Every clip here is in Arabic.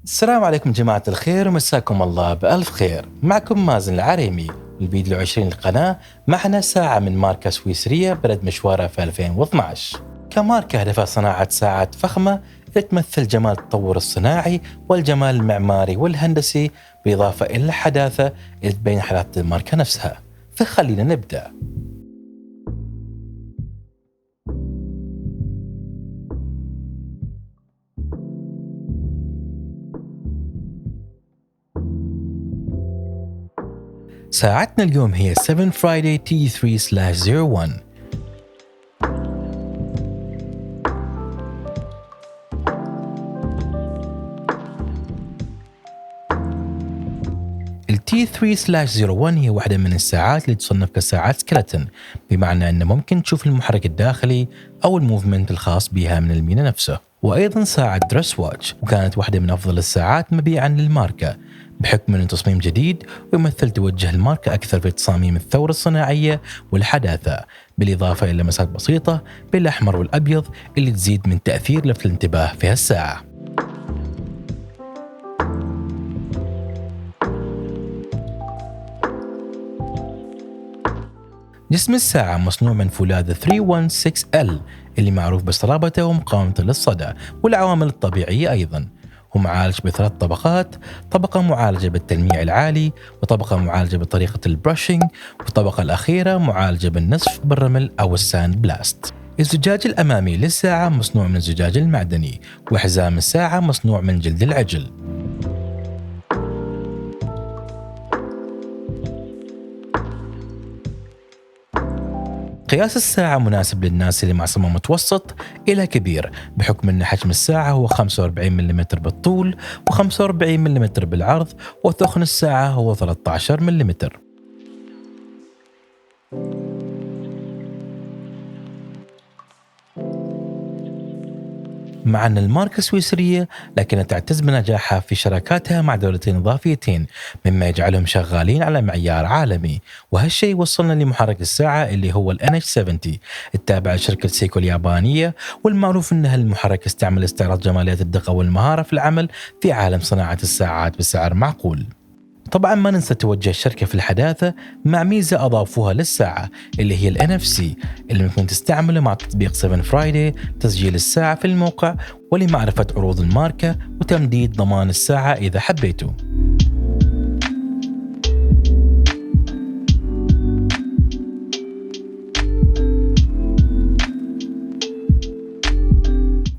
السلام عليكم جماعة الخير ومساكم الله بألف خير. معكم مازن العريمي. الفيديو 20 للقناة معنا ساعة من ماركة سويسرية بدأت مشوارها في 2012. كماركة هدفها صناعة ساعات فخمة تمثل جمال التطور الصناعي والجمال المعماري والهندسي بالإضافة إلى الحداثة اللي تبين حداثة الماركة نفسها. فخلينا نبدأ. ساعتنا اليوم هي 7 Friday T3/01. ال T3/01 هي واحدة من الساعات اللي تصنف كساعات سكيلتون، بمعنى أنه ممكن تشوف المحرك الداخلي أو الموفمنت الخاص بها من المينا نفسه. وأيضا ساعة دريس واتش، وكانت واحدة من أفضل الساعات مبيعا للماركة بحكم أنه تصميم جديد ويمثل توجه الماركة أكثر في تصاميم الثورة الصناعية والحداثة، بالإضافة إلى لمسات بسيطة بالأحمر والأبيض اللي تزيد من تأثير لفت الانتباه في هالساعة. جسم الساعة مصنوع من فولاذ 316L اللي معروف بصلابته ومقاومته للصدى والعوامل الطبيعية أيضا. ومعالج بثلاث طبقات: طبقة معالجة بالتلميع العالي، وطبقة معالجة بطريقة البرشنج، والطبقة الأخيرة معالجة بالنصف بالرمل أو الساند بلاست. الزجاج الأمامي للساعة مصنوع من الزجاج المعدني، وحزام الساعة مصنوع من جلد العجل. قياس الساعة مناسب للناس اللي مع صمام متوسط إلى كبير، بحكم أن حجم الساعة هو 45 ملم بالطول و45 ملم بالعرض، وثخن الساعة هو 13 ملم. مع أن الماركة سويسرية، لكنها تعتز بنجاحها في شراكاتها مع دولتين إضافيتين، مما يجعلهم شغالين على معيار عالمي. وهالشيء وصلنا لمحرك الساعة اللي هو ال NH70 التابع لشركة سيكو اليابانية، والمعروف أنها المحرك استعمل استعراض جماليات الدقة والمهارة في العمل في عالم صناعة الساعات بسعر معقول. طبعا ما ننسى توجه الشركة في الحداثة مع ميزة أضافوها للساعة اللي هي ال NFC اللي ممكن تستعمله مع تطبيق 7 Friday تسجيل الساعة في الموقع ولمعرفة عروض الماركة وتمديد ضمان الساعة إذا حبيتوا.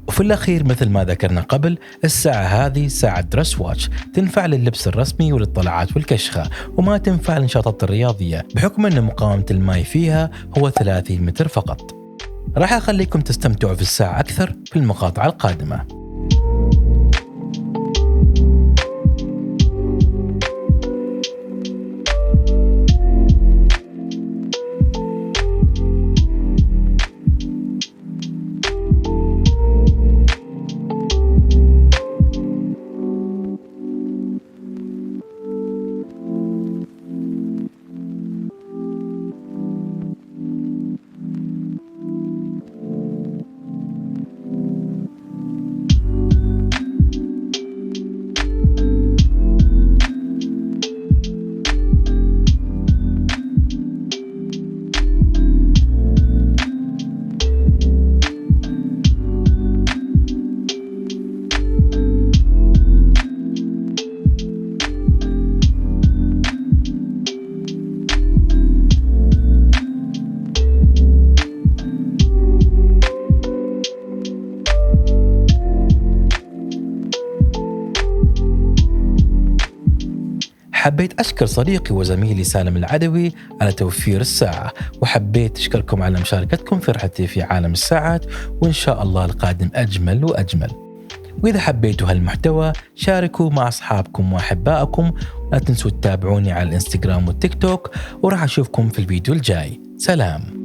وفي الأخير مثل ما ذكرنا قبل، الساعة هذه ساعة دريس واتش تنفع لللبس الرسمي والاطلاعات والكشخة، وما تنفع للنشاطات الرياضية بحكم أن مقاومة الماء فيها هو 30 متر فقط. راح أخليكم تستمتعوا في الساعة أكثر في المقاطعة القادمة. حبيت أشكر صديقي وزميلي سالم العدوي على توفير الساعة، وحبيت أشكركم على مشاركتكم في رحلتي في عالم الساعات، وإن شاء الله القادم أجمل وأجمل. وإذا حبيتوا هالمحتوى شاركوا مع أصحابكم وأحبائكم، لا تنسوا تتابعوني على الإنستغرام والتيك توك، وراح أشوفكم في الفيديو الجاي. سلام.